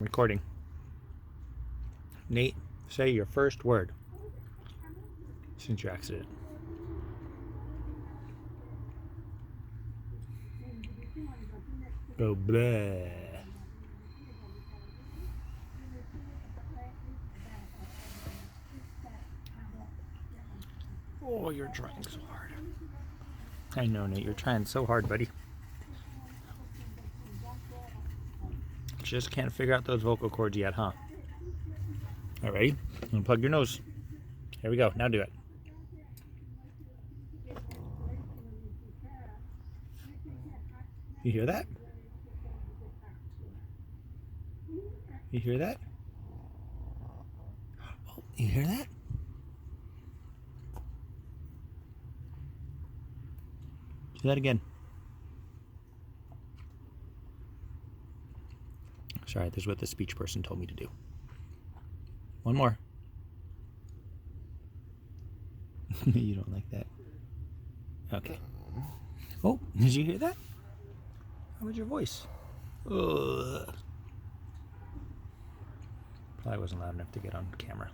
Recording. Nate, say your first word since your accident. Go bleh. Oh, you're trying so hard. I know, Nate, you're trying so hard, buddy. Just can't figure out those vocal cords yet, huh? All right, unplug your nose. Here we go. Now do it. You hear that? You hear that? Oh, you hear that? Do that again. Sorry, this is what the speech person told me to do. One more. You don't like that? Okay. Oh, did you hear that? How was your voice? Ugh. Probably wasn't loud enough to get on camera.